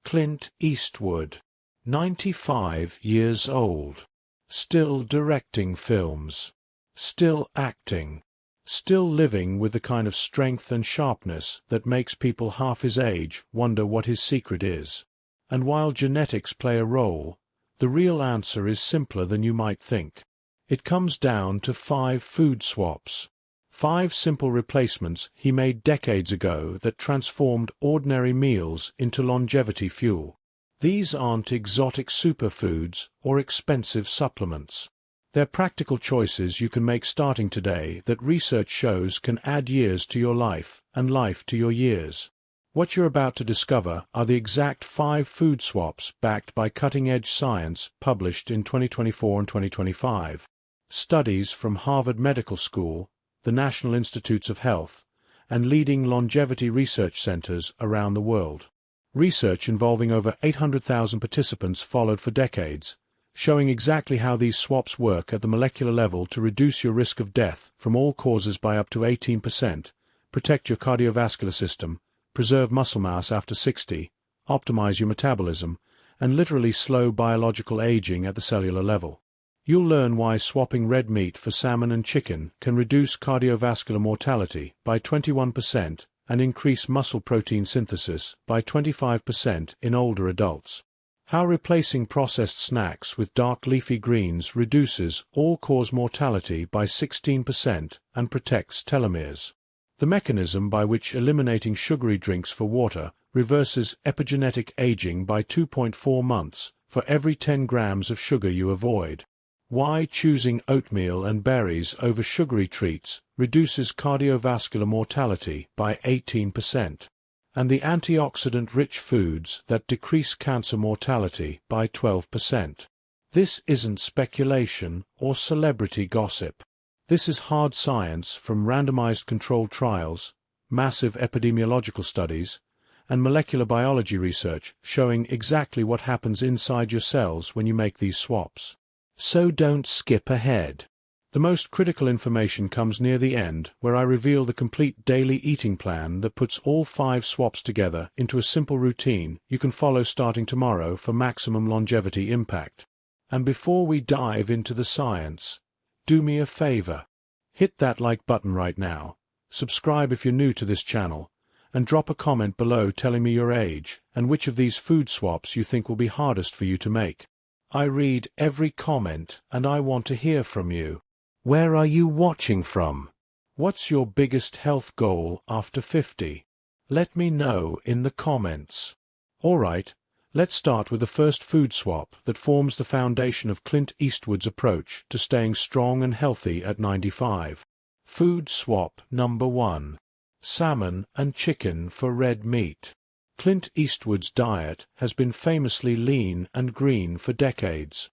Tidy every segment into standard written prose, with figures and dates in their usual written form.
Clint Eastwood, 95 years old, still directing films, still acting, still living with the kind of strength and sharpness that makes people half his age wonder what his secret is. And while genetics play a role, the real answer is simpler than you might think. It comes down to 5 food swaps. 5 simple replacements he made decades ago that transformed ordinary meals into longevity fuel. These aren't exotic superfoods or expensive supplements. They're practical choices you can make starting today that research shows can add years to your life and life to your years. What you're about to discover are the exact 5 food swaps backed by cutting-edge science published in 2024 and 2025. Studies from Harvard Medical School, the National Institutes of Health, and leading longevity research centers around the world. Research involving over 800,000 participants followed for decades, showing exactly how these swaps work at the molecular level to reduce your risk of death from all causes by up to 18%, protect your cardiovascular system, preserve muscle mass after 60, optimize your metabolism, and literally slow biological aging at the cellular level. You'll learn why swapping red meat for salmon and chicken can reduce cardiovascular mortality by 21% and increase muscle protein synthesis by 25% in older adults. How replacing processed snacks with dark leafy greens reduces all-cause mortality by 16% and protects telomeres. The mechanism by which eliminating sugary drinks for water reverses epigenetic aging by 2.4 months for every 10 grams of sugar you avoid. Why choosing oatmeal and berries over sugary treats reduces cardiovascular mortality by 18%. And the antioxidant-rich foods that decrease cancer mortality by 12%. This isn't speculation or celebrity gossip. This is hard science from randomized controlled trials, massive epidemiological studies, and molecular biology research showing exactly what happens inside your cells when you make these swaps. So don't skip ahead. The most critical information comes near the end, where I reveal the complete daily eating plan that puts all 5 swaps together into a simple routine you can follow starting tomorrow for maximum longevity impact. And before we dive into the science, do me a favor. Hit that like button right now, subscribe if you're new to this channel, and drop a comment below telling me your age and which of these food swaps you think will be hardest for you to make. I read every comment and I want to hear from you. Where are you watching from? What's your biggest health goal after 50? Let me know in the comments. Alright, let's start with the first food swap that forms the foundation of Clint Eastwood's approach to staying strong and healthy at 95. Food swap number 1. Salmon and chicken for red meat. Clint Eastwood's diet has been famously lean and green for decades.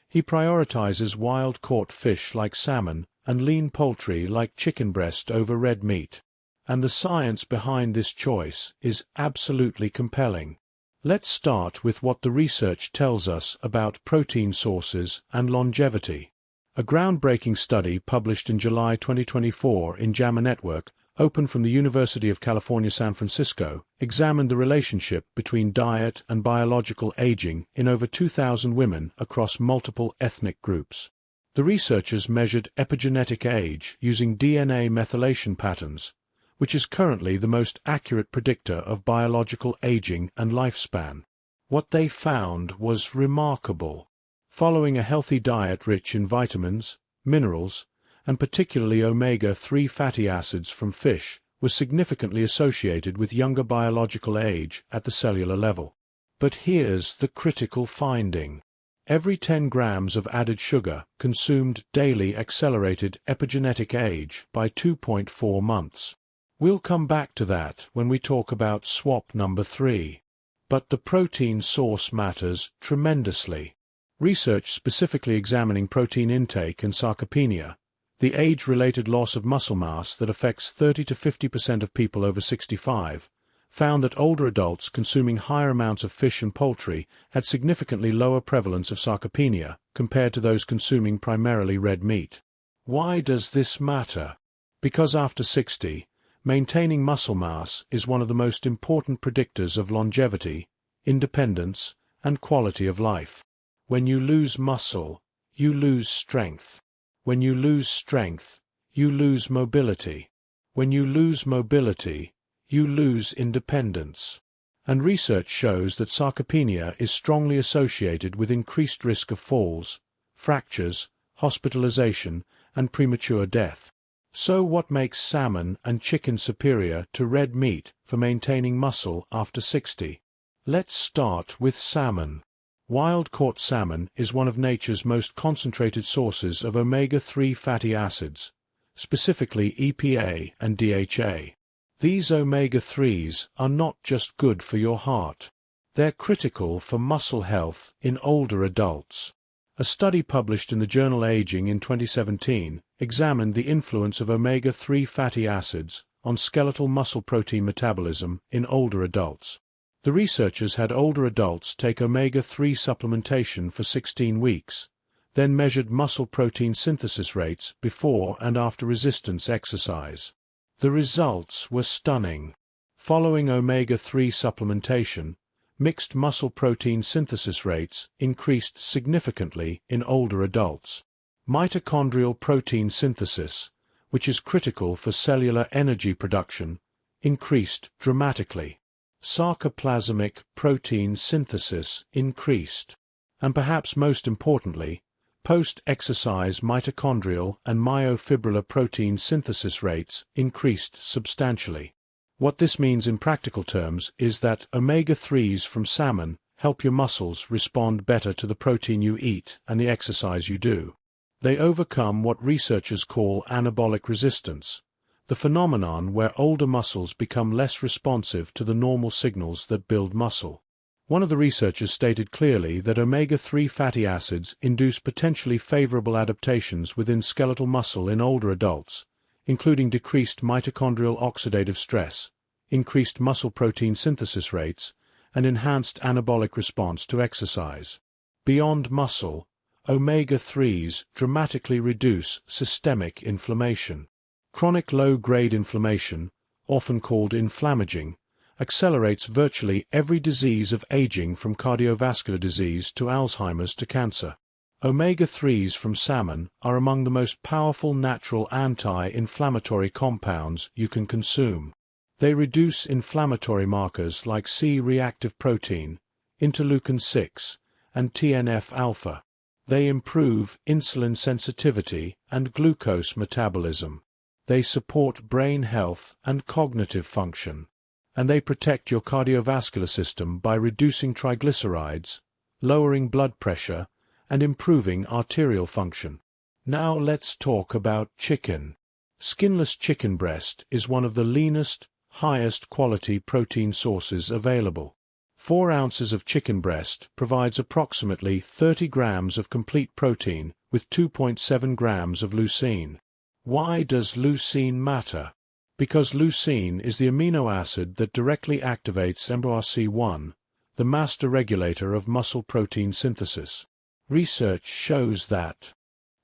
He prioritizes wild-caught fish like salmon and lean poultry like chicken breast over red meat. And the science behind this choice is absolutely compelling. Let's start with what the research tells us about protein sources and longevity. A groundbreaking study published in July 2024 in JAMA Network, open from the University of California, San Francisco, examined the relationship between diet and biological aging in over 2,000 women across multiple ethnic groups. The researchers measured epigenetic age using DNA methylation patterns, which is currently the most accurate predictor of biological aging and lifespan. What they found was remarkable. Following a healthy diet rich in vitamins, minerals, and particularly omega-3 fatty acids from fish, was significantly associated with younger biological age at the cellular level. But here's the critical finding. Every 10 grams of added sugar consumed daily accelerated epigenetic age by 2.4 months. We'll come back to that when we talk about swap number 3. But the protein source matters tremendously. Research specifically examining protein intake and sarcopenia, the age-related loss of muscle mass that affects 30 to 50% of people over 65, found that older adults consuming higher amounts of fish and poultry had significantly lower prevalence of sarcopenia compared to those consuming primarily red meat. Why does this matter? Because after 60, maintaining muscle mass is one of the most important predictors of longevity, independence, and quality of life. When you lose muscle, you lose strength. When you lose strength, you lose mobility. When you lose mobility, you lose independence. And research shows that sarcopenia is strongly associated with increased risk of falls, fractures, hospitalization, and premature death. So what makes salmon and chicken superior to red meat for maintaining muscle after 60? Let's start with salmon. Wild-caught salmon is one of nature's most concentrated sources of omega-3 fatty acids, specifically EPA and DHA. These omega-3s are not just good for your heart. They're critical for muscle health in older adults. A study published in the journal Aging in 2017 examined the influence of omega-3 fatty acids on skeletal muscle protein metabolism in older adults. The researchers had older adults take omega-3 supplementation for 16 weeks, then measured muscle protein synthesis rates before and after resistance exercise. The results were stunning. Following omega-3 supplementation, mixed muscle protein synthesis rates increased significantly in older adults. Mitochondrial protein synthesis, which is critical for cellular energy production, increased dramatically. Sarcoplasmic protein synthesis increased. And perhaps most importantly, post-exercise mitochondrial and myofibrillar protein synthesis rates increased substantially. What this means in practical terms is that omega-3s from salmon help your muscles respond better to the protein you eat and the exercise you do. They overcome what researchers call anabolic resistance, the phenomenon where older muscles become less responsive to the normal signals that build muscle. One of the researchers stated clearly that omega-3 fatty acids induce potentially favorable adaptations within skeletal muscle in older adults, including decreased mitochondrial oxidative stress, increased muscle protein synthesis rates, and enhanced anabolic response to exercise. Beyond muscle, omega-3s dramatically reduce systemic inflammation. Chronic low-grade inflammation, often called inflammaging, accelerates virtually every disease of aging from cardiovascular disease to Alzheimer's to cancer. Omega-3s from salmon are among the most powerful natural anti-inflammatory compounds you can consume. They reduce inflammatory markers like C-reactive protein, interleukin-6, and TNF-alpha. They improve insulin sensitivity and glucose metabolism. They support brain health and cognitive function. And they protect your cardiovascular system by reducing triglycerides, lowering blood pressure, and improving arterial function. Now let's talk about chicken. Skinless chicken breast is one of the leanest, highest quality protein sources available. 4 ounces of chicken breast provides approximately 30 grams of complete protein with 2.7 grams of leucine. Why does leucine matter? Because leucine is the amino acid that directly activates mRC1, the master regulator of muscle protein synthesis. Research shows that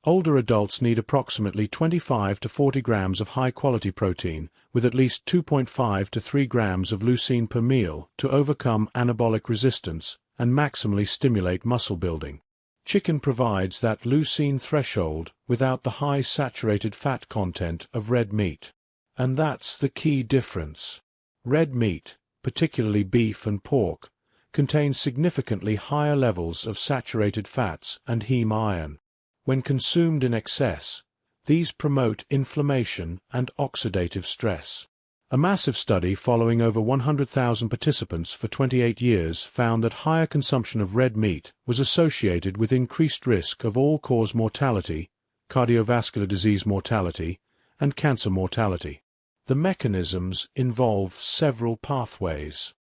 older adults need approximately 25 to 40 grams of high-quality protein with at least 2.5 to 3 grams of leucine per meal to overcome anabolic resistance and maximally stimulate muscle building. Chicken provides that leucine threshold without the high saturated fat content of red meat. And that's the key difference. Red meat, particularly beef and pork, contains significantly higher levels of saturated fats and heme iron. When consumed in excess, these promote inflammation and oxidative stress. A massive study following over 100,000 participants for 28 years found that higher consumption of red meat was associated with increased risk of all-cause mortality, cardiovascular disease mortality, and cancer mortality. The mechanisms involve several pathways.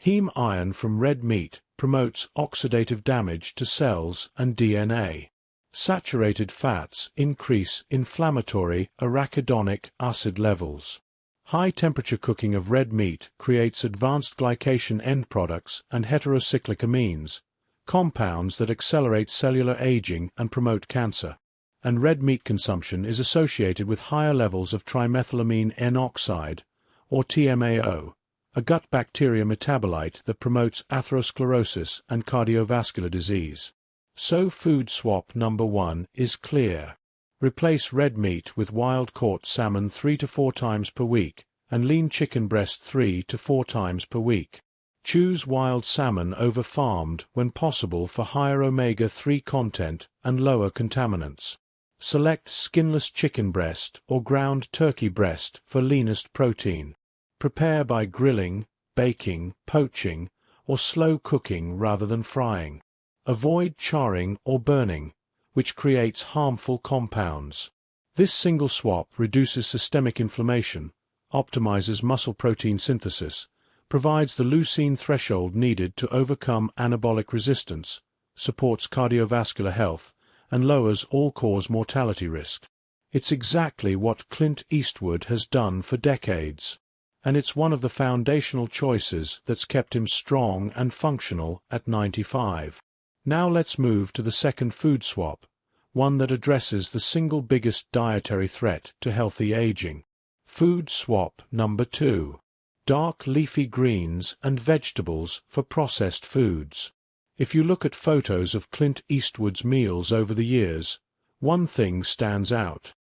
Heme iron from red meat promotes oxidative damage to cells and DNA. Saturated fats increase inflammatory arachidonic acid levels. High-temperature cooking of red meat creates advanced glycation end products and heterocyclic amines, compounds that accelerate cellular aging and promote cancer. And red meat consumption is associated with higher levels of trimethylamine N-oxide, or TMAO, a gut bacteria metabolite that promotes atherosclerosis and cardiovascular disease. So food swap number 1 is clear. Replace red meat with wild-caught salmon 3 to 4 times per week, and lean chicken breast 3 to 4 times per week. Choose wild salmon over farmed when possible for higher omega-3 content and lower contaminants. Select skinless chicken breast or ground turkey breast for leanest protein. Prepare by grilling, baking, poaching, or slow cooking rather than frying. Avoid charring or burning, which creates harmful compounds. This single swap reduces systemic inflammation, optimizes muscle protein synthesis, provides the leucine threshold needed to overcome anabolic resistance, supports cardiovascular health, and lowers all-cause mortality risk. It's exactly what Clint Eastwood has done for decades, and it's one of the foundational choices that's kept him strong and functional at 95. Now let's move to the second food swap, one that addresses the single biggest dietary threat to healthy aging. Food swap number 2. Dark leafy greens and vegetables for processed foods. If you look at photos of Clint Eastwood's meals over the years, one thing stands out.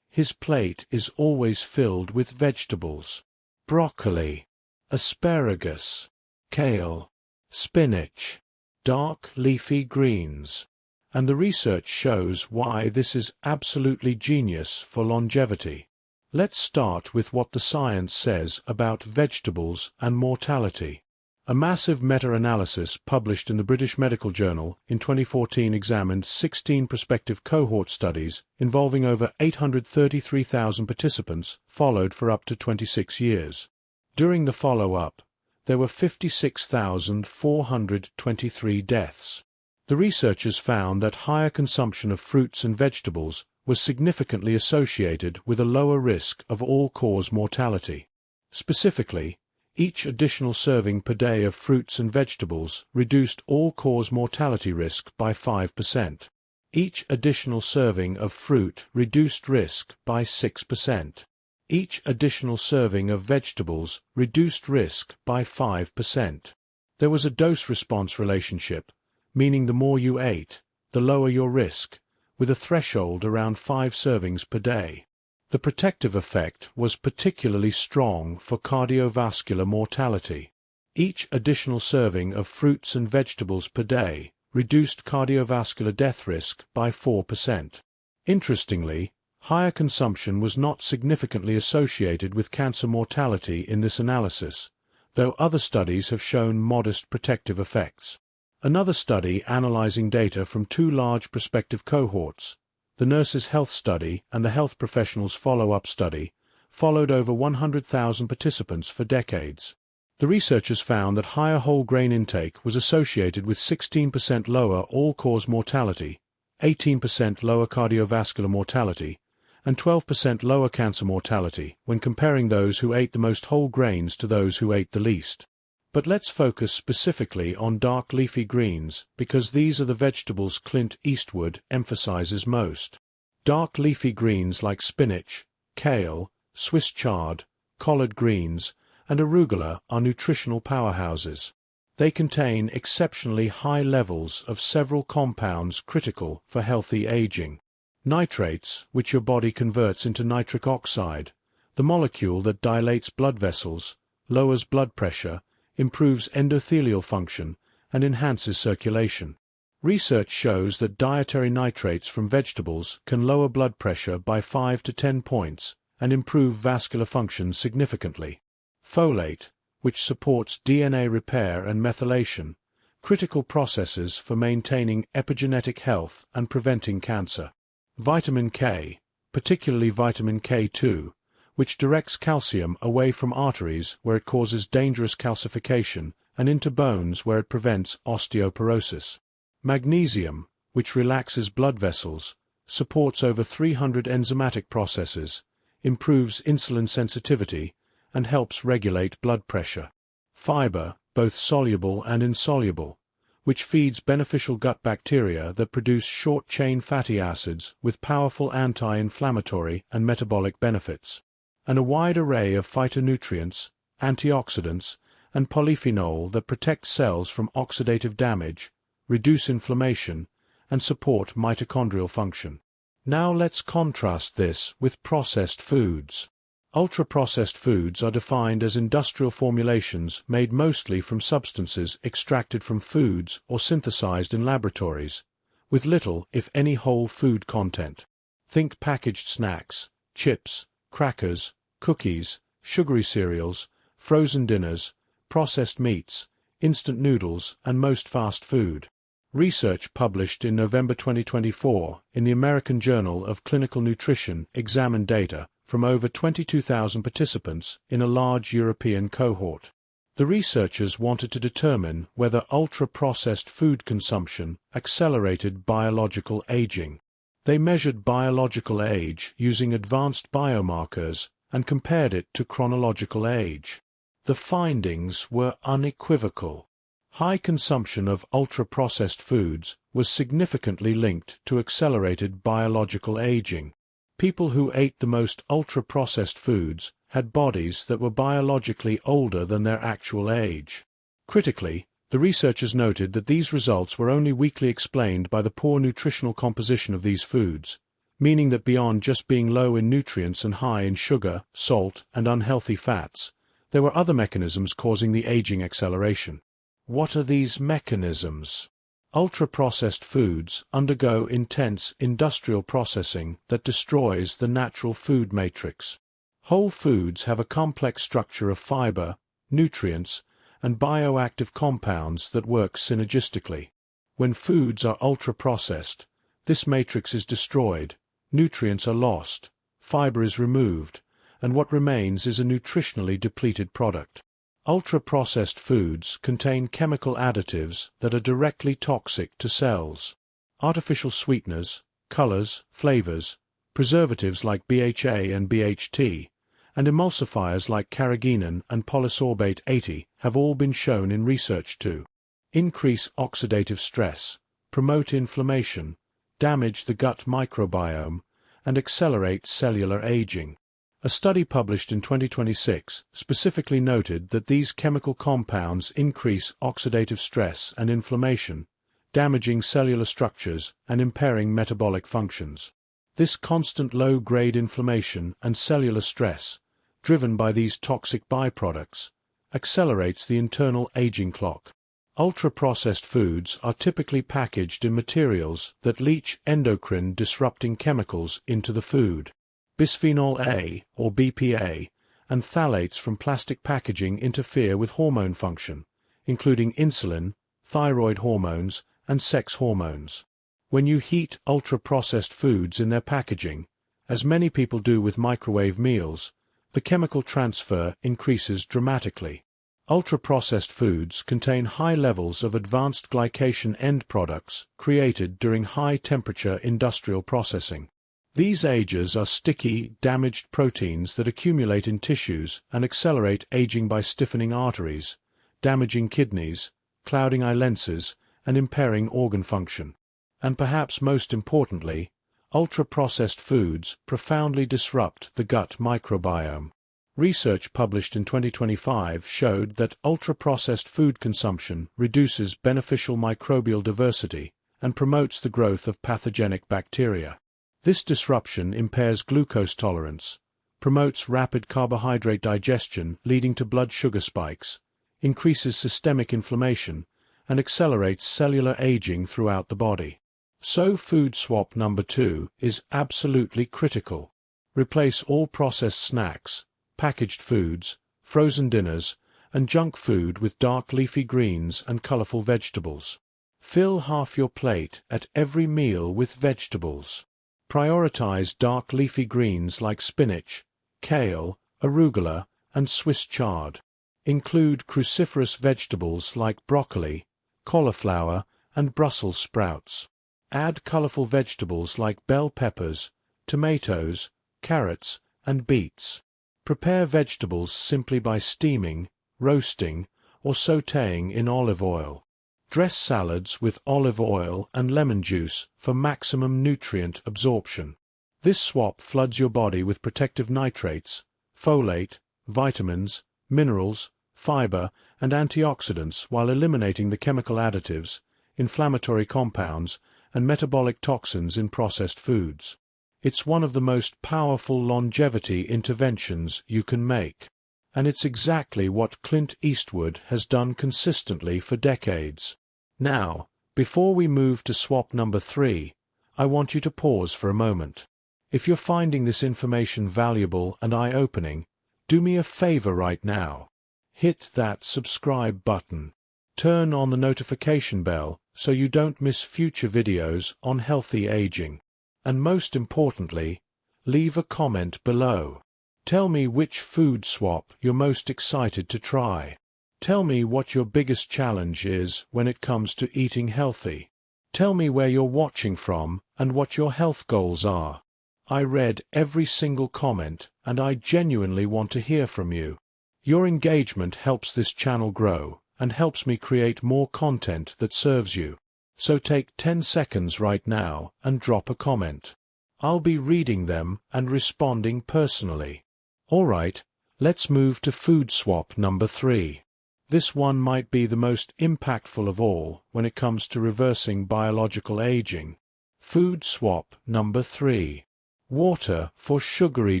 His plate is always filled with vegetables. Broccoli, asparagus, kale, spinach, dark leafy greens. And the research shows why this is absolutely genius for longevity. Let's start with what the science says about vegetables and mortality. A massive meta-analysis published in the British Medical Journal in 2014 examined 16 prospective cohort studies involving over 833,000 participants followed for up to 26 years. During the follow-up, there were 56,423 deaths. The researchers found that higher consumption of fruits and vegetables was significantly associated with a lower risk of all-cause mortality. Specifically, each additional serving per day of fruits and vegetables reduced all-cause mortality risk by 5%. Each additional serving of fruit reduced risk by 6%. Each additional serving of vegetables reduced risk by 5%. There was a dose-response relationship, meaning the more you ate, the lower your risk, with a threshold around 5 servings per day. The protective effect was particularly strong for cardiovascular mortality. Each additional serving of fruits and vegetables per day reduced cardiovascular death risk by 4%. Interestingly, higher consumption was not significantly associated with cancer mortality in this analysis, though other studies have shown modest protective effects. Another study analyzing data from 2 large prospective cohorts, the Nurses' Health Study and the Health Professionals Follow-Up Study, followed over 100,000 participants for decades. The researchers found that higher whole grain intake was associated with 16% lower all-cause mortality, 18% lower cardiovascular mortality, and 12% lower cancer mortality when comparing those who ate the most whole grains to those who ate the least. But let's focus specifically on dark leafy greens because these are the vegetables Clint Eastwood emphasizes most. Dark leafy greens like spinach, kale, Swiss chard, collard greens, and arugula are nutritional powerhouses. They contain exceptionally high levels of several compounds critical for healthy aging. Nitrates, which your body converts into nitric oxide, the molecule that dilates blood vessels, lowers blood pressure, improves endothelial function, and enhances circulation. Research shows that dietary nitrates from vegetables can lower blood pressure by 5 to 10 points and improve vascular function significantly. Folate, which supports DNA repair and methylation, critical processes for maintaining epigenetic health and preventing cancer. Vitamin K, particularly vitamin K2, which directs calcium away from arteries where it causes dangerous calcification and into bones where it prevents osteoporosis. Magnesium, which relaxes blood vessels, supports over 300 enzymatic processes, improves insulin sensitivity, and helps regulate blood pressure. Fiber, both soluble and insoluble, which feeds beneficial gut bacteria that produce short-chain fatty acids with powerful anti-inflammatory and metabolic benefits. And a wide array of phytonutrients, antioxidants, and polyphenol that protect cells from oxidative damage, reduce inflammation, and support mitochondrial function. Now let's contrast this with processed foods. Ultra-processed foods are defined as industrial formulations made mostly from substances extracted from foods or synthesized in laboratories, with little, if any, whole food content. Think packaged snacks, chips, crackers, cookies, sugary cereals, frozen dinners, processed meats, instant noodles, and most fast food. Research published in November 2024 in the American Journal of Clinical Nutrition examined data from over 22,000 participants in a large European cohort. The researchers wanted to determine whether ultra-processed food consumption accelerated biological aging. They measured biological age using advanced biomarkers and compared it to chronological age. The findings were unequivocal. High consumption of ultra-processed foods was significantly linked to accelerated biological aging. People who ate the most ultra-processed foods had bodies that were biologically older than their actual age. Critically, the researchers noted that these results were only weakly explained by the poor nutritional composition of these foods, meaning that beyond just being low in nutrients and high in sugar, salt, and unhealthy fats, there were other mechanisms causing the aging acceleration. What are these mechanisms? Ultra-processed foods undergo intense industrial processing that destroys the natural food matrix. Whole foods have a complex structure of fiber, nutrients, and bioactive compounds that work synergistically. When foods are ultra-processed, this matrix is destroyed, nutrients are lost, fiber is removed, and what remains is a nutritionally depleted product. Ultra-processed foods contain chemical additives that are directly toxic to cells. Artificial sweeteners, colors, flavors, preservatives like BHA and BHT, and emulsifiers like carrageenan and polysorbate 80 have all been shown in research to increase oxidative stress, promote inflammation, damage the gut microbiome, and accelerate cellular aging. A study published in 2026 specifically noted that these chemical compounds increase oxidative stress and inflammation, damaging cellular structures and impairing metabolic functions. This constant low-grade inflammation and cellular stress, driven by these toxic byproducts, accelerates the internal aging clock. Ultra-processed foods are typically packaged in materials that leach endocrine-disrupting chemicals into the food. Bisphenol A, or BPA, and phthalates from plastic packaging interfere with hormone function, including insulin, thyroid hormones, and sex hormones. When you heat ultra-processed foods in their packaging, as many people do with microwave meals, the chemical transfer increases dramatically. Ultra-processed foods contain high levels of advanced glycation end products created during high-temperature industrial processing. These agents are sticky, damaged proteins that accumulate in tissues and accelerate aging by stiffening arteries, damaging kidneys, clouding eye lenses, and impairing organ function. And perhaps most importantly, ultra-processed foods profoundly disrupt the gut microbiome. Research published in 2025 showed that ultra-processed food consumption reduces beneficial microbial diversity and promotes the growth of pathogenic bacteria. This disruption impairs glucose tolerance, promotes rapid carbohydrate digestion leading to blood sugar spikes, increases systemic inflammation, and accelerates cellular aging throughout the body. So food swap number 2 is absolutely critical. Replace all processed snacks, packaged foods, frozen dinners, and junk food with dark leafy greens and colorful vegetables. Fill half your plate at every meal with vegetables. Prioritize dark leafy greens like spinach, kale, arugula, and Swiss chard. Include cruciferous vegetables like broccoli, cauliflower, and Brussels sprouts. Add colorful vegetables like bell peppers, tomatoes, carrots, and beets. Prepare vegetables simply by steaming, roasting, or sautéing in olive oil. Dress salads with olive oil and lemon juice for maximum nutrient absorption. This swap floods your body with protective nitrates, folate, vitamins, minerals, fiber, and antioxidants while eliminating the chemical additives, inflammatory compounds, and metabolic toxins in processed foods. It's one of the most powerful longevity interventions you can make. And it's exactly what Clint Eastwood has done consistently for decades. Now, before we move to swap number 3, I want you to pause for a moment. If you're finding this information valuable and eye-opening, do me a favor right now. Hit that subscribe button. Turn on the notification bell so you don't miss future videos on healthy aging. And most importantly, leave a comment below. Tell me which food swap you're most excited to try. Tell me what your biggest challenge is when it comes to eating healthy. Tell me where you're watching from and what your health goals are. I read every single comment and I genuinely want to hear from you. Your engagement helps this channel grow and helps me create more content that serves you. So take 10 seconds right now and drop a comment. I'll be reading them and responding personally. Alright, let's move to food swap number 3. This one might be the most impactful of all when it comes to reversing biological aging. Food swap number 3. Water for sugary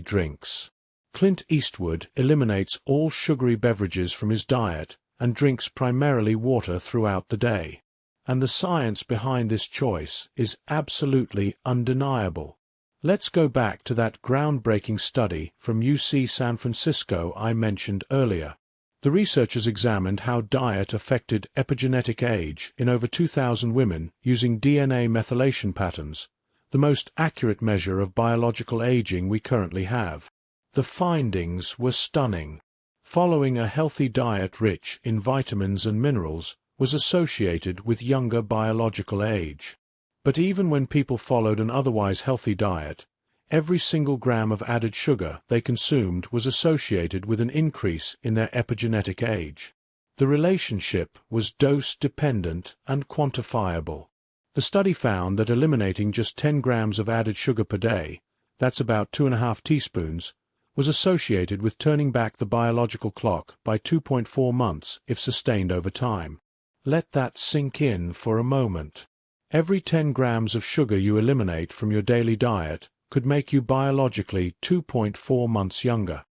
drinks. Clint Eastwood eliminates all sugary beverages from his diet and drinks primarily water throughout the day. And the science behind this choice is absolutely undeniable. Let's go back to that groundbreaking study from UC San Francisco I mentioned earlier. The researchers examined how diet affected epigenetic age in over 2,000 women using DNA methylation patterns, the most accurate measure of biological aging we currently have. The findings were stunning. Following a healthy diet rich in vitamins and minerals was associated with younger biological age. But even when people followed an otherwise healthy diet, every single gram of added sugar they consumed was associated with an increase in their epigenetic age. The relationship was dose-dependent and quantifiable. The study found that eliminating just 10 grams of added sugar per day, that's about 2.5 teaspoons, was associated with turning back the biological clock by 2.4 months if sustained over time. Let that sink in for a moment. Every 10 grams of sugar you eliminate from your daily diet could make you biologically 2.4 months younger.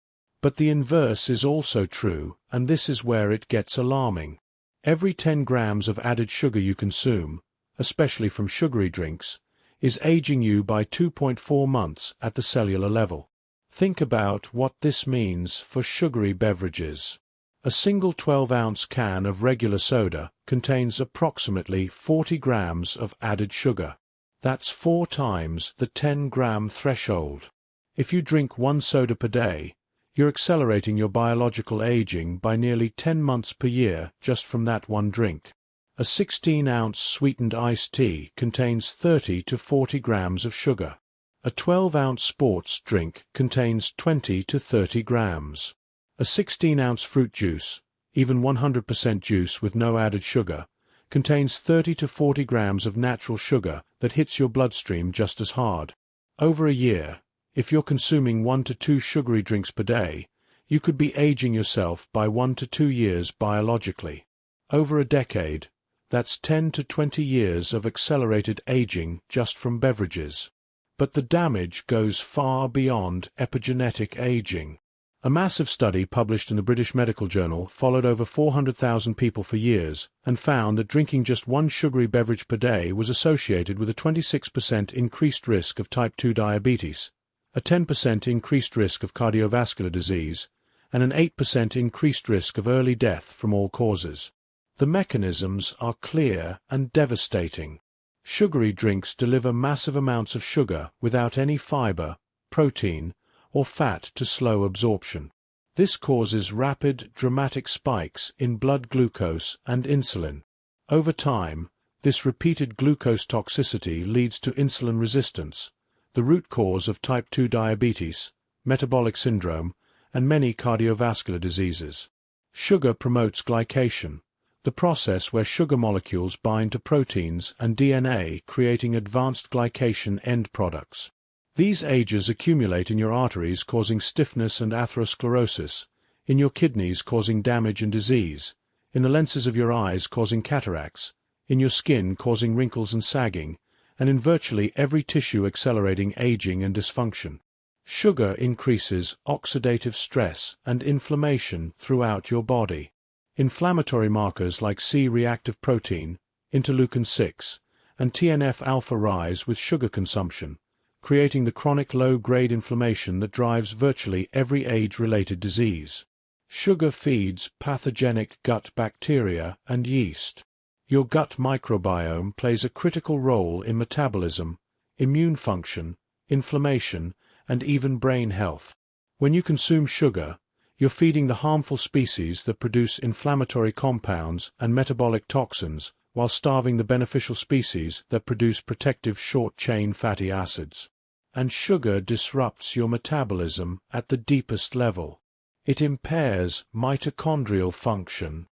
But the inverse is also true, and this is where it gets alarming. Every 10 grams of added sugar you consume, especially from sugary drinks, is aging you by 2.4 months at the cellular level. Think about what this means for sugary beverages. A single 12-ounce can of regular soda contains approximately 40 grams of added sugar. That's 4 times the 10-gram threshold. If you drink 1 soda per day, you're accelerating your biological aging by nearly 10 months per year just from that one drink. A 16-ounce sweetened iced tea contains 30 to 40 grams of sugar. A 12-ounce sports drink contains 20 to 30 grams. A 16-ounce fruit juice, even 100% juice with no added sugar, contains 30 to 40 grams of natural sugar that hits your bloodstream just as hard. Over a year, if you're consuming 1 to 2 sugary drinks per day, you could be aging yourself by 1 to 2 years biologically. Over a decade, that's 10 to 20 years of accelerated aging just from beverages. But the damage goes far beyond epigenetic aging. A massive study published in the British Medical Journal followed over 400,000 people for years and found that drinking just 1 sugary beverage per day was associated with a 26% increased risk of type 2 diabetes, a 10% increased risk of cardiovascular disease, and an 8% increased risk of early death from all causes. The mechanisms are clear and devastating. Sugary drinks deliver massive amounts of sugar without any fiber, protein, or fat to slow absorption. This causes rapid, dramatic spikes in blood glucose and insulin. Over time, this repeated glucose toxicity leads to insulin resistance, the root cause of type 2 diabetes, metabolic syndrome, and many cardiovascular diseases. Sugar promotes glycation, the process where sugar molecules bind to proteins and DNA, creating advanced glycation end products. These agents accumulate in your arteries, causing stiffness and atherosclerosis, in your kidneys causing damage and disease, in the lenses of your eyes causing cataracts, in your skin causing wrinkles and sagging, and in virtually every tissue accelerating aging and dysfunction. Sugar increases oxidative stress and inflammation throughout your body. Inflammatory markers like C-reactive protein, interleukin-6, and TNF-alpha rise with sugar consumption, creating the chronic low-grade inflammation that drives virtually every age-related disease. Sugar feeds pathogenic gut bacteria and yeast. Your gut microbiome plays a critical role in metabolism, immune function, inflammation, and even brain health. When you consume sugar, you're feeding the harmful species that produce inflammatory compounds and metabolic toxins while starving the beneficial species that produce protective short-chain fatty acids. And sugar disrupts your metabolism at the deepest level. It impairs mitochondrial function,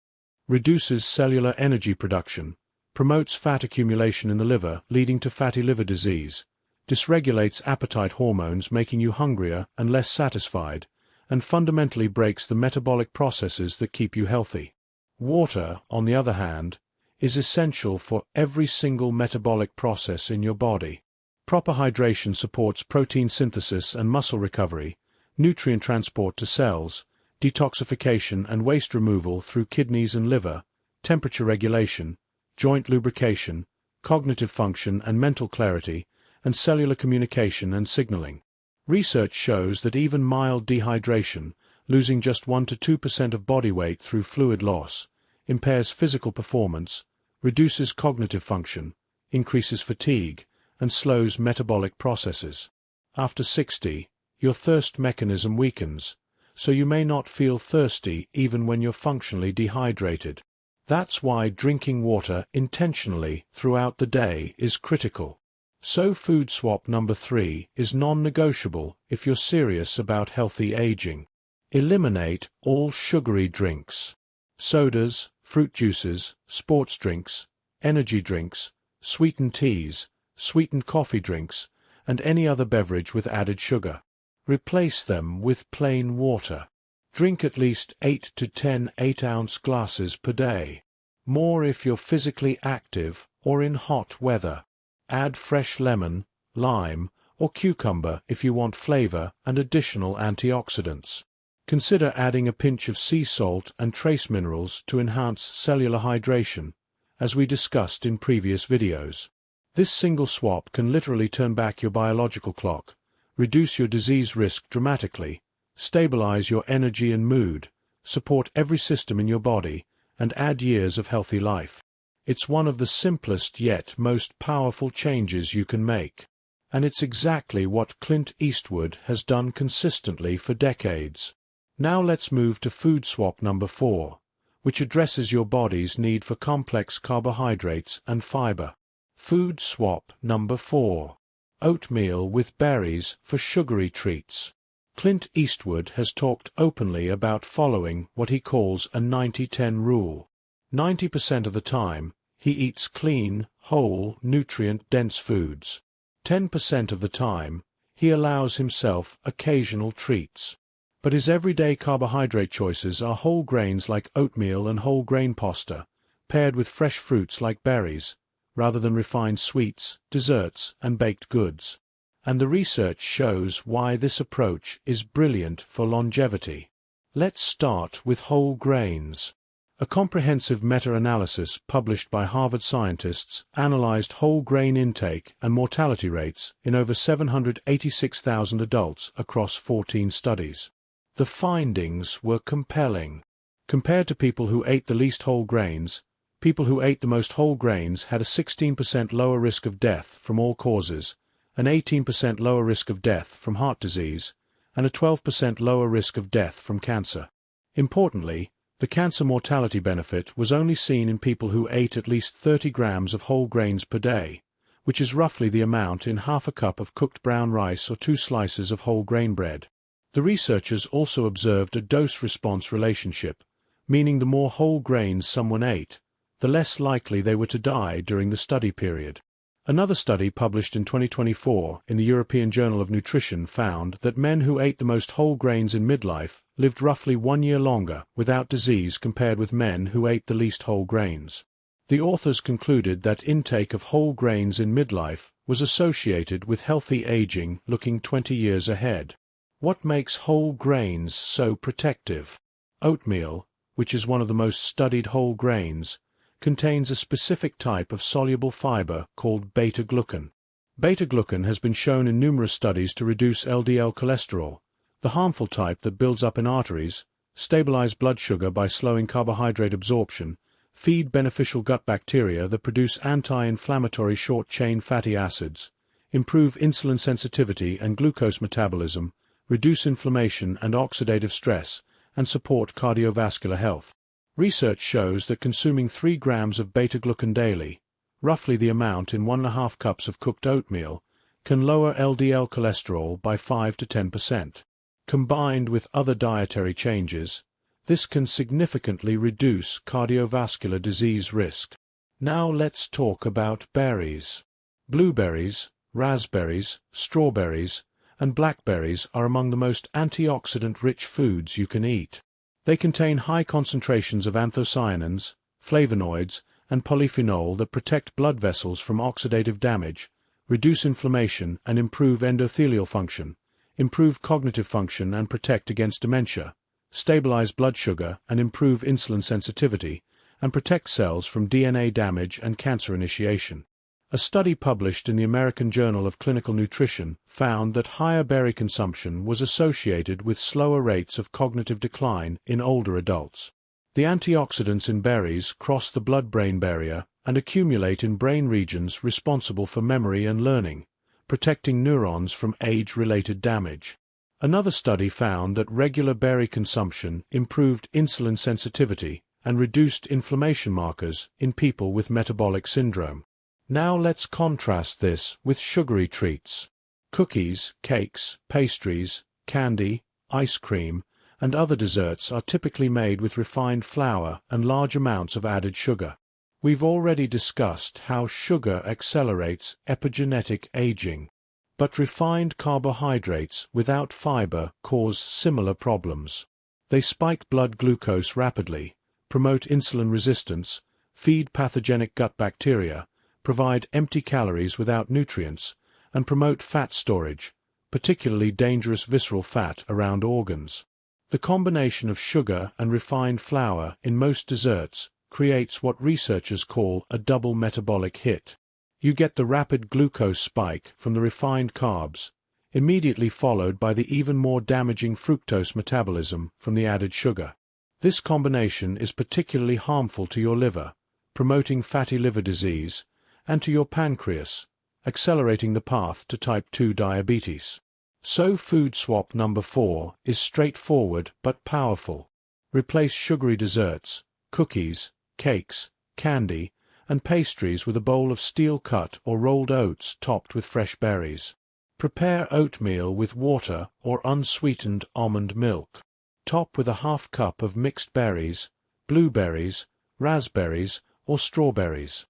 reduces cellular energy production, promotes fat accumulation in the liver leading to fatty liver disease, dysregulates appetite hormones making you hungrier and less satisfied, and fundamentally breaks the metabolic processes that keep you healthy. Water, on the other hand, is essential for every single metabolic process in your body. Proper hydration supports protein synthesis and muscle recovery, nutrient transport to cells, detoxification and waste removal through kidneys and liver, temperature regulation, joint lubrication, cognitive function and mental clarity, and cellular communication and signaling. Research shows that even mild dehydration, losing just 1 to 2% of body weight through fluid loss, impairs physical performance, reduces cognitive function, increases fatigue, and slows metabolic processes. After 60, your thirst mechanism weakens, so you may not feel thirsty even when you're functionally dehydrated. That's why drinking water intentionally throughout the day is critical. So food swap number 3 is non-negotiable if you're serious about healthy aging. Eliminate all sugary drinks. Sodas, fruit juices, sports drinks, energy drinks, sweetened teas, sweetened coffee drinks, and any other beverage with added sugar. Replace them with plain water. Drink at least 8 to 10 8-ounce glasses per day. More if you're physically active or in hot weather. Add fresh lemon, lime, or cucumber if you want flavor and additional antioxidants. Consider adding a pinch of sea salt and trace minerals to enhance cellular hydration, as we discussed in previous videos. This single swap can literally turn back your biological clock, reduce your disease risk dramatically, stabilize your energy and mood, support every system in your body, and add years of healthy life. It's one of the simplest yet most powerful changes you can make. And it's exactly what Clint Eastwood has done consistently for decades. Now let's move to food swap number 4, which addresses your body's need for complex carbohydrates and fiber. Food swap number 4. Oatmeal with berries for sugary treats. Clint Eastwood has talked openly about following what he calls a 90-10 rule. 90% of the time, he eats clean, whole, nutrient-dense foods. 10% of the time, he allows himself occasional treats. But his everyday carbohydrate choices are whole grains like oatmeal and whole grain pasta, paired with fresh fruits like berries, rather than refined sweets, desserts, and baked goods. And the research shows why this approach is brilliant for longevity. Let's start with whole grains. A comprehensive meta-analysis published by Harvard scientists analyzed whole grain intake and mortality rates in over 786,000 adults across 14 studies. The findings were compelling. Compared to people who ate the least whole grains, people who ate the most whole grains had a 16% lower risk of death from all causes, an 18% lower risk of death from heart disease, and a 12% lower risk of death from cancer. Importantly, the cancer mortality benefit was only seen in people who ate at least 30 grams of whole grains per day, which is roughly the amount in half a cup of cooked brown rice or 2 slices of whole grain bread. The researchers also observed a dose-response relationship, meaning the more whole grains someone ate, the less likely they were to die during the study period. Another study published in 2024 in the European Journal of Nutrition found that men who ate the most whole grains in midlife lived roughly 1 year longer without disease compared with men who ate the least whole grains. The authors concluded that intake of whole grains in midlife was associated with healthy aging looking 20 years ahead. What makes whole grains so protective? Oatmeal, which is one of the most studied whole grains, contains a specific type of soluble fiber called beta-glucan. Beta-glucan has been shown in numerous studies to reduce LDL cholesterol, the harmful type that builds up in arteries, stabilize blood sugar by slowing carbohydrate absorption, feed beneficial gut bacteria that produce anti-inflammatory short-chain fatty acids, improve insulin sensitivity and glucose metabolism, reduce inflammation and oxidative stress, and support cardiovascular health. Research shows that consuming 3 grams of beta-glucan daily, roughly the amount in 1.5 cups of cooked oatmeal, can lower LDL cholesterol by 5 to 10%. Combined with other dietary changes, this can significantly reduce cardiovascular disease risk. Now let's talk about berries. Blueberries, raspberries, strawberries, and blackberries are among the most antioxidant-rich foods you can eat. They contain high concentrations of anthocyanins, flavonoids, and polyphenol that protect blood vessels from oxidative damage, reduce inflammation and improve endothelial function, improve cognitive function and protect against dementia, stabilize blood sugar and improve insulin sensitivity, and protect cells from DNA damage and cancer initiation. A study published in the American Journal of Clinical Nutrition found that higher berry consumption was associated with slower rates of cognitive decline in older adults. The antioxidants in berries cross the blood-brain barrier and accumulate in brain regions responsible for memory and learning, protecting neurons from age-related damage. Another study found that regular berry consumption improved insulin sensitivity and reduced inflammation markers in people with metabolic syndrome. Now let's contrast this with sugary treats. Cookies, cakes, pastries, candy, ice cream, and other desserts are typically made with refined flour and large amounts of added sugar. We've already discussed how sugar accelerates epigenetic aging, but refined carbohydrates without fiber cause similar problems. They spike blood glucose rapidly, promote insulin resistance, feed pathogenic gut bacteria, provide empty calories without nutrients, and promote fat storage, particularly dangerous visceral fat around organs. The combination of sugar and refined flour in most desserts creates what researchers call a double metabolic hit. You get the rapid glucose spike from the refined carbs, immediately followed by the even more damaging fructose metabolism from the added sugar. This combination is particularly harmful to your liver, promoting fatty liver disease, and to your pancreas, accelerating the path to type 2 diabetes. So food swap number 4 is straightforward but powerful. Replace sugary desserts, cookies, cakes, candy, and pastries with a bowl of steel-cut or rolled oats topped with fresh berries. Prepare oatmeal with water or unsweetened almond milk. Top with a half cup of mixed berries, blueberries, raspberries, or strawberries.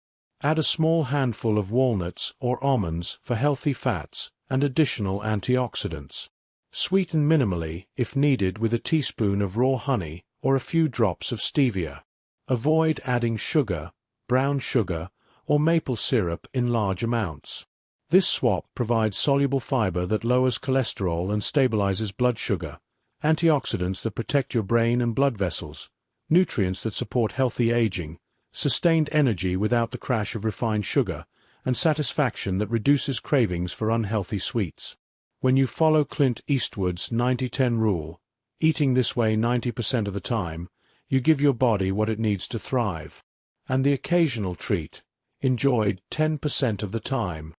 Add a small handful of walnuts or almonds for healthy fats and additional antioxidants. Sweeten minimally if needed with a teaspoon of raw honey or a few drops of stevia. Avoid adding sugar, brown sugar, or maple syrup in large amounts. This swap provides soluble fiber that lowers cholesterol and stabilizes blood sugar, antioxidants that protect your brain and blood vessels, nutrients that support healthy aging, sustained energy without the crash of refined sugar, and satisfaction that reduces cravings for unhealthy sweets. When you follow Clint Eastwood's 90-10 rule, eating this way 90% of the time, you give your body what it needs to thrive. And the occasional treat, enjoyed 10% of the time,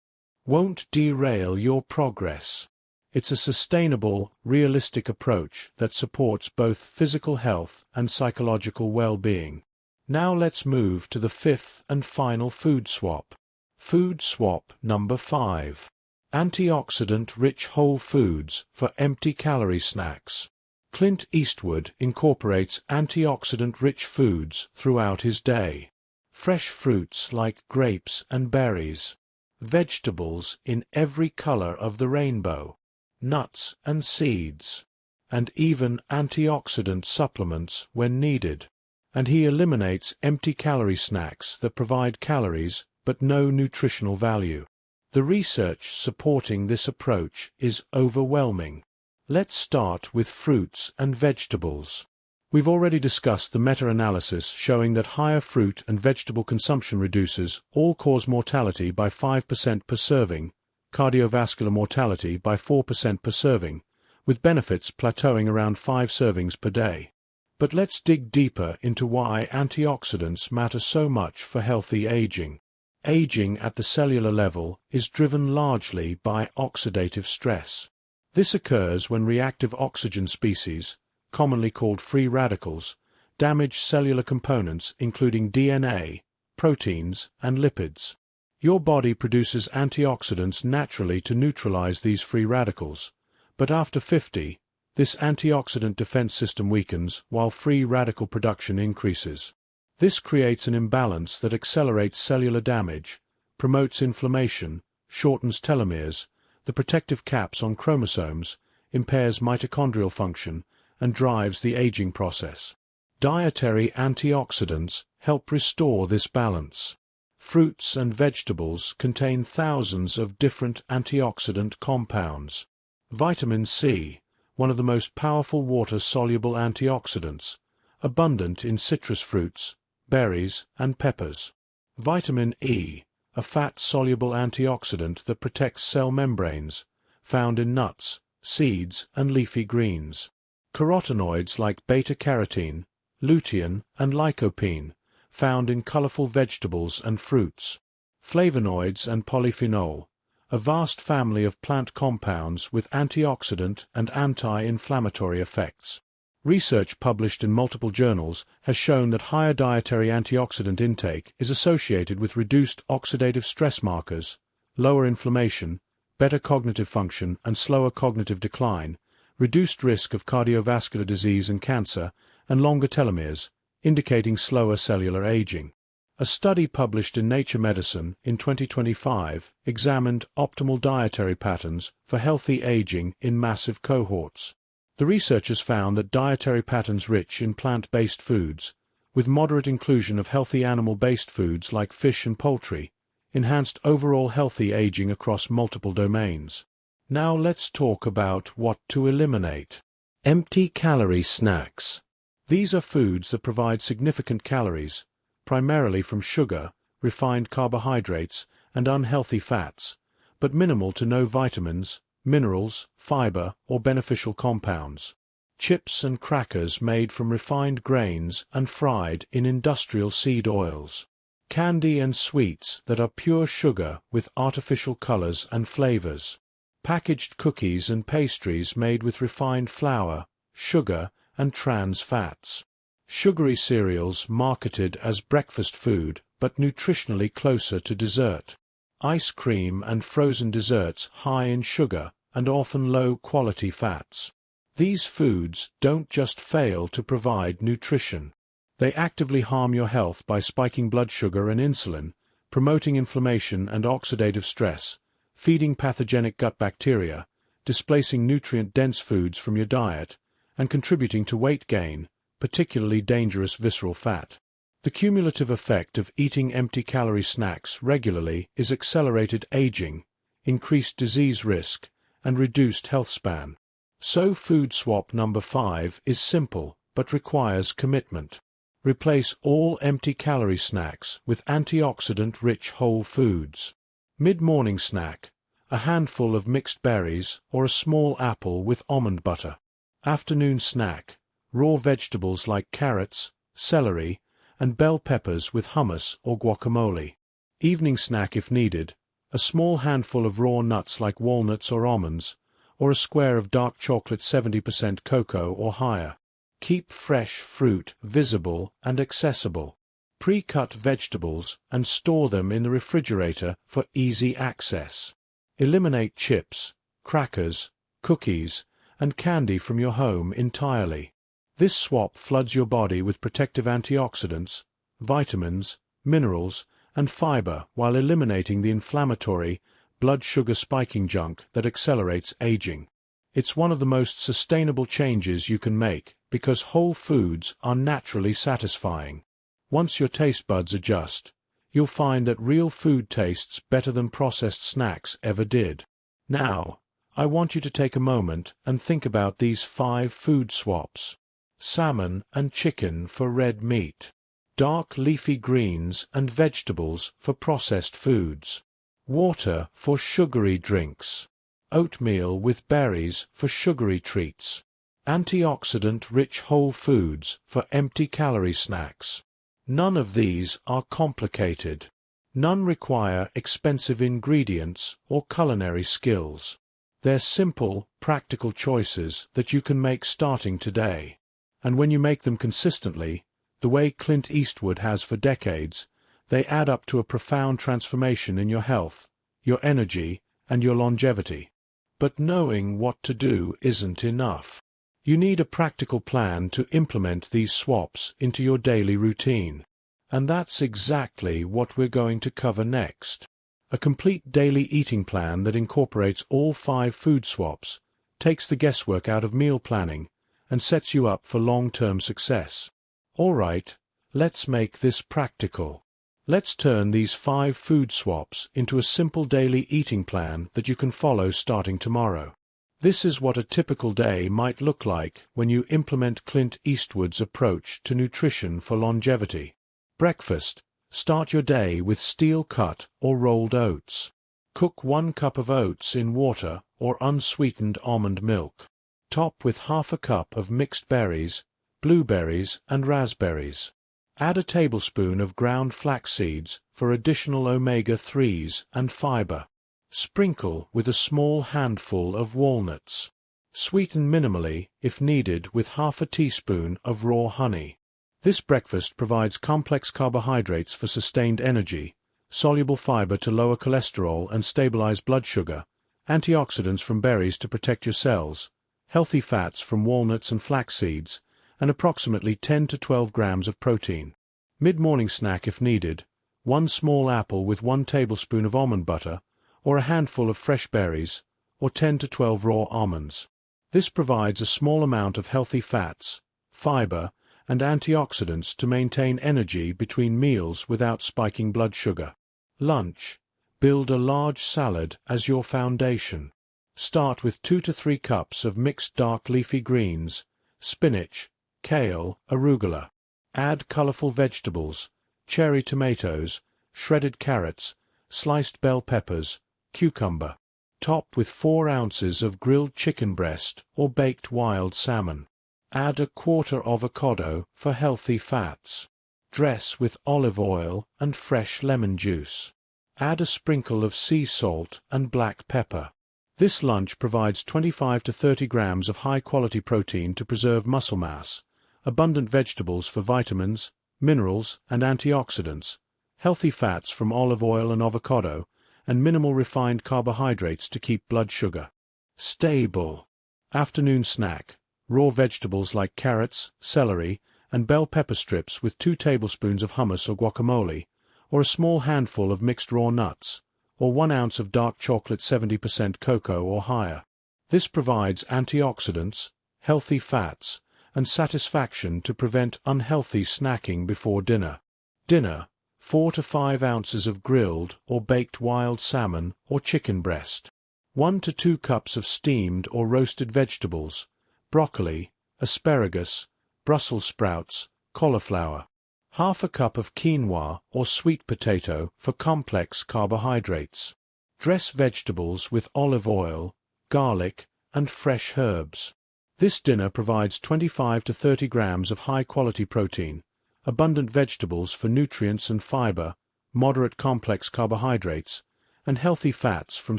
won't derail your progress. It's a sustainable, realistic approach that supports both physical health and psychological well-being. Now let's move to the 5th and final food swap. Food swap number 5. Antioxidant-rich whole foods for empty-calorie snacks. Clint Eastwood incorporates antioxidant-rich foods throughout his day. Fresh fruits like grapes and berries. vegetables in every color of the rainbow, nuts and seeds, and even antioxidant supplements when needed. And he eliminates empty calorie snacks that provide calories but no nutritional value. The research supporting this approach is overwhelming. Let's start with fruits and vegetables. We've already discussed the meta-analysis showing that higher fruit and vegetable consumption reduces all-cause mortality by 5% per serving, cardiovascular mortality by 4% per serving, with benefits plateauing around 5 servings per day. But let's dig deeper into why antioxidants matter so much for healthy aging. Aging at the cellular level is driven largely by oxidative stress. This occurs when reactive oxygen species, commonly called free radicals, damage cellular components including DNA, proteins, and lipids. Your body produces antioxidants naturally to neutralize these free radicals, but after 50, this antioxidant defense system weakens while free radical production increases. This creates an imbalance that accelerates cellular damage, promotes inflammation, shortens telomeres, the protective caps on chromosomes, impairs mitochondrial function, and drives the aging process. Dietary antioxidants help restore this balance. Fruits and vegetables contain thousands of different antioxidant compounds. Vitamin C, one of the most powerful water-soluble antioxidants, abundant in citrus fruits, berries, and peppers. Vitamin E, a fat-soluble antioxidant that protects cell membranes, found in nuts, seeds, and leafy greens. Carotenoids like beta-carotene, lutein, and lycopene, found in colorful vegetables and fruits. Flavonoids and polyphenol, a vast family of plant compounds with antioxidant and anti-inflammatory effects. Research published in multiple journals has shown that higher dietary antioxidant intake is associated with reduced oxidative stress markers, lower inflammation, better cognitive function and slower cognitive decline, reduced risk of cardiovascular disease and cancer, and longer telomeres, indicating slower cellular aging. A study published in Nature Medicine in 2025 examined optimal dietary patterns for healthy aging in massive cohorts. The researchers found that dietary patterns rich in plant-based foods, with moderate inclusion of healthy animal-based foods like fish and poultry, enhanced overall healthy aging across multiple domains. Now let's talk about what to eliminate. Empty calorie snacks. These are foods that provide significant calories, primarily from sugar, refined carbohydrates, and unhealthy fats, but minimal to no vitamins, minerals, fiber, or beneficial compounds. Chips and crackers made from refined grains and fried in industrial seed oils. Candy and sweets that are pure sugar with artificial colors and flavors. Packaged cookies and pastries made with refined flour, sugar, and trans fats. Sugary cereals marketed as breakfast food but nutritionally closer to dessert. Ice cream and frozen desserts high in sugar and often low-quality fats. These foods don't just fail to provide nutrition. They actively harm your health by spiking blood sugar and insulin, promoting inflammation and oxidative stress, feeding pathogenic gut bacteria, displacing nutrient-dense foods from your diet, and contributing to weight gain, particularly dangerous visceral fat. The cumulative effect of eating empty-calorie snacks regularly is accelerated aging, increased disease risk, and reduced health span. So food swap number 5 is simple but requires commitment. Replace all empty-calorie snacks with antioxidant-rich whole foods. Mid-morning snack, a handful of mixed berries or a small apple with almond butter. Afternoon snack, raw vegetables like carrots, celery, and bell peppers with hummus or guacamole. Evening snack if needed, a small handful of raw nuts like walnuts or almonds, or a square of dark chocolate 70% cocoa or higher. Keep fresh fruit visible and accessible. Pre-cut vegetables and store them in the refrigerator for easy access. Eliminate chips, crackers, cookies, and candy from your home entirely. This swap floods your body with protective antioxidants, vitamins, minerals, and fiber while eliminating the inflammatory, blood sugar spiking junk that accelerates aging. It's one of the most sustainable changes you can make because whole foods are naturally satisfying. Once your taste buds adjust, you'll find that real food tastes better than processed snacks ever did. Now, I want you to take a moment and think about these 5 food swaps. Salmon and chicken for red meat. Dark leafy greens and vegetables for processed foods. Water for sugary drinks. Oatmeal with berries for sugary treats. Antioxidant-rich whole foods for empty-calorie snacks. None of these are complicated. None require expensive ingredients or culinary skills. They're simple, practical choices that you can make starting today. And when you make them consistently, the way Clint Eastwood has for decades, they add up to a profound transformation in your health, your energy, and your longevity. But knowing what to do isn't enough. You need a practical plan to implement these swaps into your daily routine. And that's exactly what we're going to cover next. A complete daily eating plan that incorporates all 5 food swaps, takes the guesswork out of meal planning, and sets you up for long-term success. All right, let's make this practical. Let's turn these 5 food swaps into a simple daily eating plan that you can follow starting tomorrow. This is what a typical day might look like when you implement Clint Eastwood's approach to nutrition for longevity. Breakfast. Start your day with steel-cut or rolled oats. Cook 1 cup of oats in water or unsweetened almond milk. Top with half a cup of mixed berries, blueberries and raspberries. Add a tablespoon of ground flax seeds for additional omega-3s and fiber. Sprinkle with a small handful of walnuts. Sweeten minimally, if needed, with half a teaspoon of raw honey. This breakfast provides complex carbohydrates for sustained energy, soluble fiber to lower cholesterol and stabilize blood sugar, antioxidants from berries to protect your cells, healthy fats from walnuts and flax seeds, and approximately 10 to 12 grams of protein. Mid-morning snack if needed, 1 small apple with 1 tablespoon of almond butter, or a handful of fresh berries, or 10 to 12 raw almonds. This provides a small amount of healthy fats, fiber, and antioxidants to maintain energy between meals without spiking blood sugar. Lunch. Build a large salad as your foundation. Start with 2 to 3 cups of mixed dark leafy greens, spinach, kale, arugula. Add colorful vegetables, cherry tomatoes, shredded carrots, sliced bell peppers, cucumber. Top with 4 ounces of grilled chicken breast or baked wild salmon. Add a quarter avocado for healthy fats. Dress with olive oil and fresh lemon juice. Add a sprinkle of sea salt and black pepper. This lunch provides 25 to 30 grams of high-quality protein to preserve muscle mass, abundant vegetables for vitamins, minerals, and antioxidants, healthy fats from olive oil and avocado, and minimal refined carbohydrates to keep blood sugar stable. Afternoon snack. Raw vegetables like carrots, celery, and bell pepper strips with 2 tablespoons of hummus or guacamole, or a small handful of mixed raw nuts, or 1 ounce of dark chocolate 70% cocoa or higher. This provides antioxidants, healthy fats, and satisfaction to prevent unhealthy snacking before dinner. Dinner. 4 to 5 ounces of grilled or baked wild salmon or chicken breast. 1 to 2 cups of steamed or roasted vegetables, broccoli, asparagus, Brussels sprouts, cauliflower. Half a cup of quinoa or sweet potato for complex carbohydrates. Dress vegetables with olive oil, garlic, and fresh herbs. This dinner provides 25 to 30 grams of high-quality protein, abundant vegetables for nutrients and fiber, moderate complex carbohydrates, and healthy fats from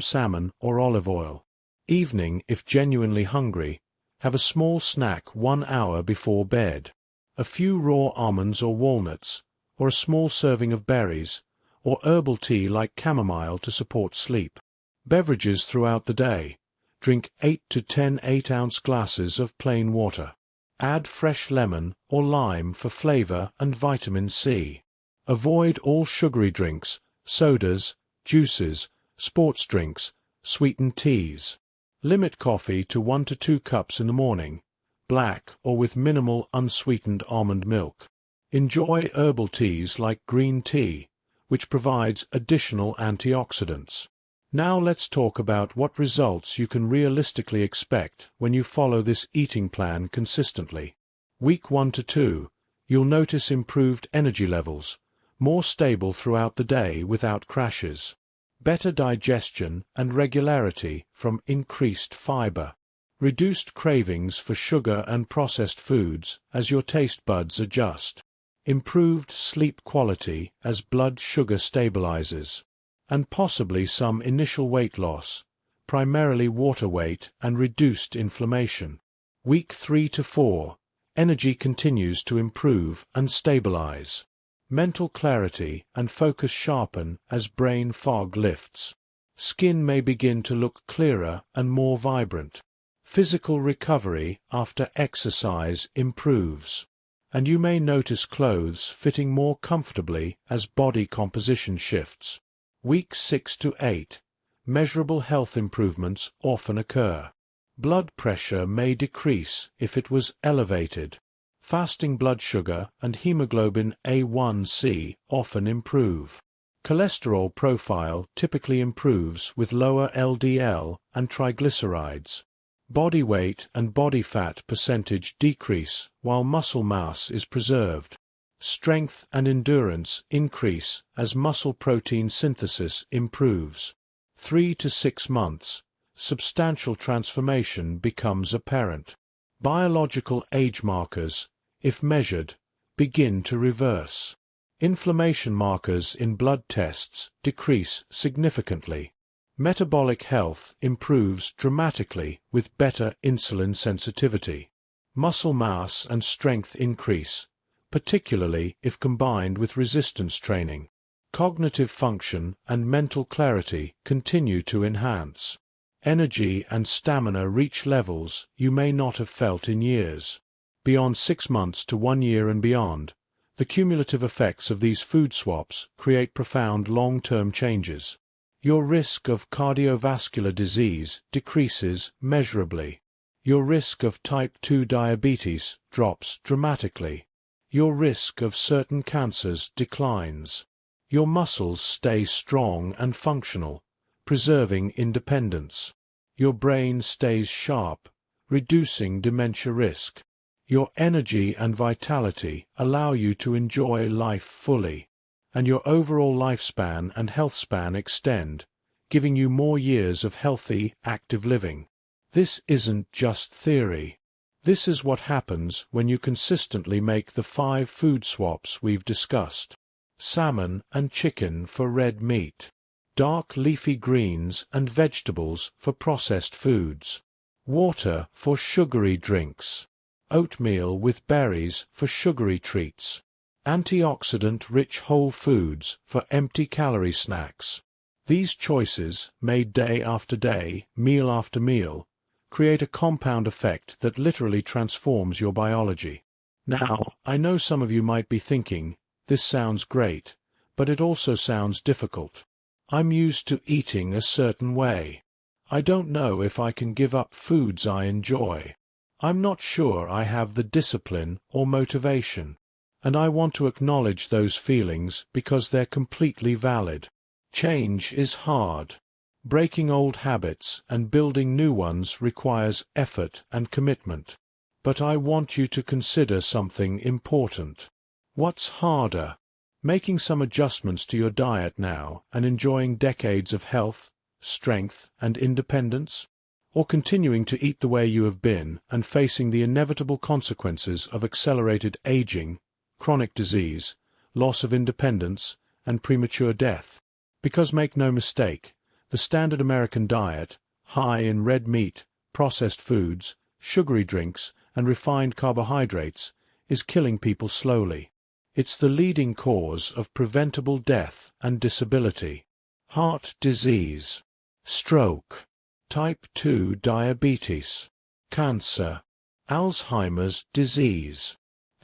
salmon or olive oil. Evening, if genuinely hungry, have a small snack 1 hour before bed. A few raw almonds or walnuts, or a small serving of berries, or herbal tea like chamomile to support sleep. Beverages throughout the day. Drink 8 to 10 8-ounce glasses of plain water. Add fresh lemon or lime for flavor and vitamin C. Avoid all sugary drinks, sodas, juices, sports drinks, sweetened teas. Limit coffee to 1 to 2 cups in the morning, black or with minimal unsweetened almond milk. Enjoy herbal teas like green tea, which provides additional antioxidants. Now let's talk about what results you can realistically expect when you follow this eating plan consistently. Week 1 to 2, you'll notice improved energy levels, more stable throughout the day without crashes. Better digestion and regularity from increased fiber. Reduced cravings for sugar and processed foods as your taste buds adjust. Improved sleep quality as blood sugar stabilizes. And possibly some initial weight loss, primarily water weight and reduced inflammation. Week 3 to 4, energy continues to improve and stabilize. Mental clarity and focus sharpen as brain fog lifts. Skin may begin to look clearer and more vibrant. Physical recovery after exercise improves. And you may notice clothes fitting more comfortably as body composition shifts. Week 6 to 8, measurable health improvements often occur. Blood pressure may decrease if it was elevated. Fasting blood sugar and hemoglobin A1C often improve. Cholesterol profile typically improves with lower LDL and triglycerides. Body weight and body fat percentage decrease while muscle mass is preserved. Strength and endurance increase as muscle protein synthesis improves. 3 to 6 months, substantial transformation becomes apparent. Biological age markers, if measured, begin to reverse. Inflammation markers in blood tests decrease significantly. Metabolic health improves dramatically with better insulin sensitivity. Muscle mass and strength increase, particularly if combined with resistance training. Cognitive function and mental clarity continue to enhance. Energy and stamina reach levels you may not have felt in years. Beyond 6 months to 1 year and beyond, the cumulative effects of these food swaps create profound long-term changes. Your risk of cardiovascular disease decreases measurably. Your risk of type 2 diabetes drops dramatically. Your risk of certain cancers declines. Your muscles stay strong and functional, preserving independence. Your brain stays sharp, reducing dementia risk. Your energy and vitality allow you to enjoy life fully, and your overall lifespan and health span extend, giving you more years of healthy, active living. This isn't just theory. This is what happens when you consistently make the 5 food swaps we've discussed. Salmon and chicken for red meat. Dark leafy greens and vegetables for processed foods. Water for sugary drinks. Oatmeal with berries for sugary treats. Antioxidant-rich whole foods for empty-calorie snacks. These choices, made day after day, meal after meal, create a compound effect that literally transforms your biology. Now, I know some of you might be thinking, this sounds great, but it also sounds difficult. I'm used to eating a certain way. I don't know if I can give up foods I enjoy. I'm not sure I have the discipline or motivation, and I want to acknowledge those feelings because they're completely valid. Change is hard. Breaking old habits and building new ones requires effort and commitment. But I want you to consider something important. What's harder? Making some adjustments to your diet now and enjoying decades of health, strength, and independence? Or continuing to eat the way you have been and facing the inevitable consequences of accelerated aging, chronic disease, loss of independence, and premature death? Because make no mistake, the standard American diet, high in red meat, processed foods, sugary drinks, and refined carbohydrates, is killing people slowly. It's the leading cause of preventable death and disability. Heart disease, stroke, type 2 diabetes, cancer, Alzheimer's disease.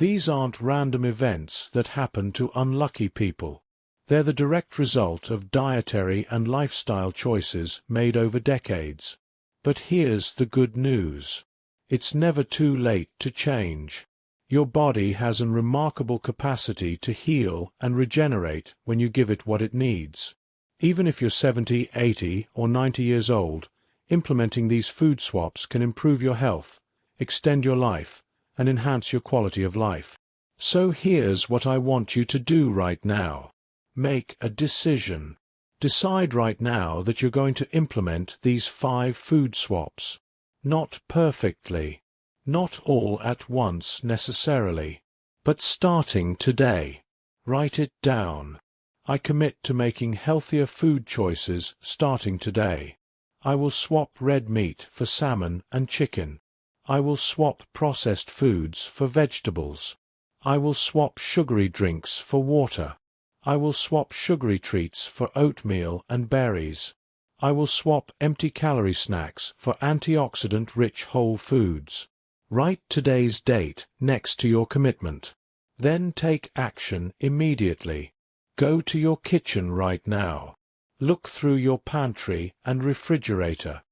These aren't random events that happen to unlucky people. They're the direct result of dietary and lifestyle choices made over decades. But here's the good news. It's never too late to change. Your body has a remarkable capacity to heal and regenerate when you give it what it needs. Even if you're 70, 80, or 90 years old, implementing these food swaps can improve your health, extend your life, and enhance your quality of life. So here's what I want you to do right now. Make a decision. Decide right now that you're going to implement these 5 food swaps. Not perfectly, not all at once necessarily, but starting today. Write it down. I commit to making healthier food choices starting today. I will swap red meat for salmon and chicken. I will swap processed foods for vegetables. I will swap sugary drinks for water. I will swap sugary treats for oatmeal and berries. I will swap empty-calorie snacks for antioxidant-rich whole foods. Write today's date next to your commitment. Then take action immediately. Go to your kitchen right now. Look through your pantry and refrigerator.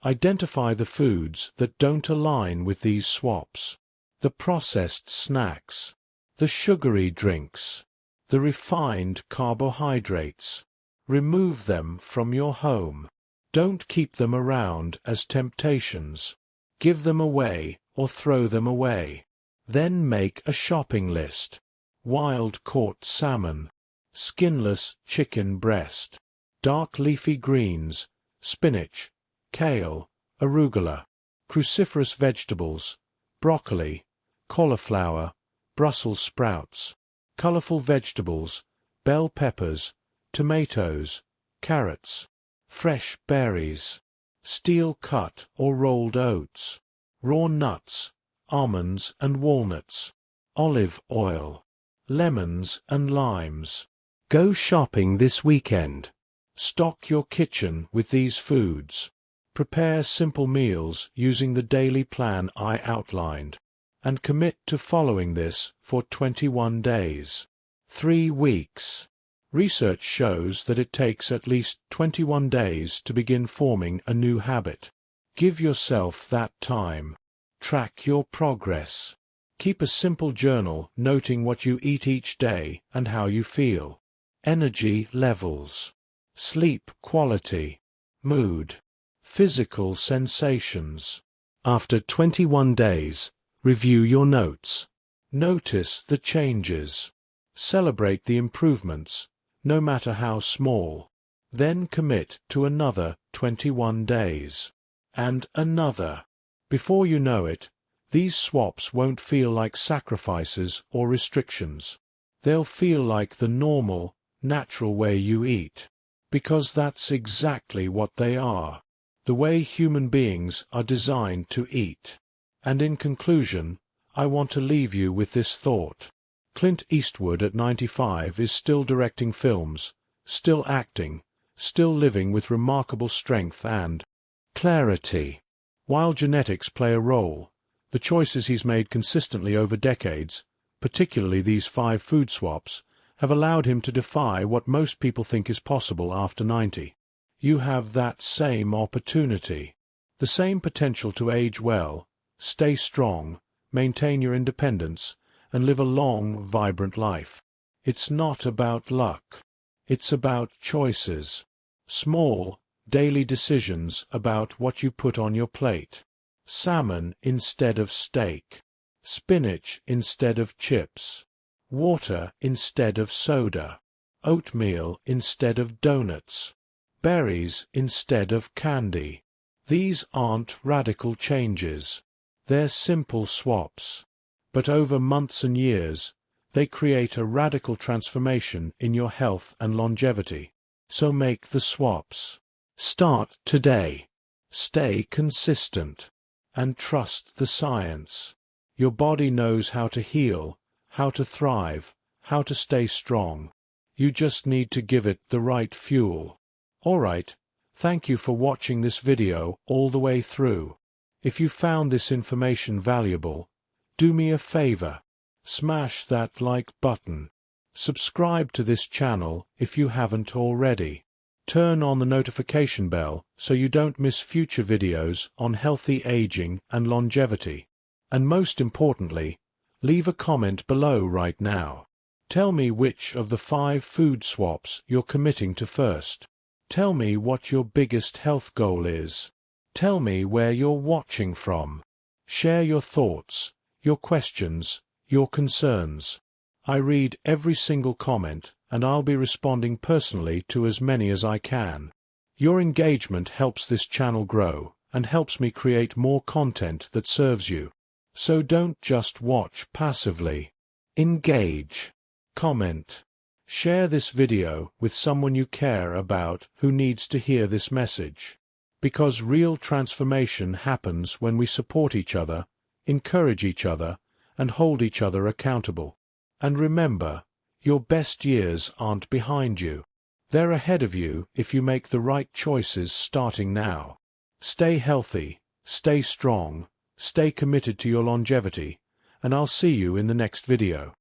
Identify the foods that don't align with these swaps. The processed snacks, the sugary drinks, the refined carbohydrates. Remove them from your home. Don't keep them around as temptations. Give them away or throw them away. Then make a shopping list. Wild-caught salmon, skinless chicken breast, dark leafy greens, spinach, kale, arugula, cruciferous vegetables, broccoli, cauliflower, Brussels sprouts, colorful vegetables, bell peppers, tomatoes, carrots, fresh berries, steel-cut or rolled oats, raw nuts, almonds and walnuts, olive oil, lemons and limes. Go shopping this weekend. Stock your kitchen with these foods. Prepare simple meals using the daily plan I outlined, and commit to following this for 21 days. 3 weeks. Research shows that it takes at least 21 days to begin forming a new habit. Give yourself that time. Track your progress. Keep a simple journal noting what you eat each day and how you feel. Energy levels, sleep quality, mood, physical sensations. After 21 days, review your notes. Notice the changes. Celebrate the improvements, no matter how small. Then commit to another 21 days. And another. Before you know it, these swaps won't feel like sacrifices or restrictions. They'll feel like the normal, natural way you eat. Because that's exactly what they are. The way human beings are designed to eat. And in conclusion, I want to leave you with this thought. Clint Eastwood at 95 is still directing films, still acting, still living with remarkable strength and clarity. While genetics play a role, the choices he's made consistently over decades, particularly these 5 food swaps, have allowed him to defy what most people think is possible after 90. You have that same opportunity, the same potential to age well, stay strong, maintain your independence, and live a long, vibrant life. It's not about luck. It's about choices. Small, daily decisions about what you put on your plate. Salmon instead of steak. Spinach instead of chips. Water instead of soda. Oatmeal instead of donuts. Berries instead of candy. These aren't radical changes. They're simple swaps. But over months and years, they create a radical transformation in your health and longevity. So make the swaps. Start today. Stay consistent. And trust the science. Your body knows how to heal, how to thrive, how to stay strong. You just need to give it the right fuel. Alright, thank you for watching this video all the way through. If you found this information valuable, do me a favor. Smash that like button. Subscribe to this channel if you haven't already. Turn on the notification bell so you don't miss future videos on healthy aging and longevity. And most importantly, leave a comment below right now. Tell me which of the 5 food swaps you're committing to first. Tell me what your biggest health goal is. Tell me where you're watching from. Share your thoughts, your questions, your concerns. I read every single comment, and I'll be responding personally to as many as I can. Your engagement helps this channel grow and helps me create more content that serves you. So don't just watch passively. Engage. Comment. Share this video with someone you care about who needs to hear this message. Because real transformation happens when we support each other, encourage each other, and hold each other accountable. And remember, your best years aren't behind you. They're ahead of you if you make the right choices starting now. Stay healthy, stay strong, stay committed to your longevity, and I'll see you in the next video.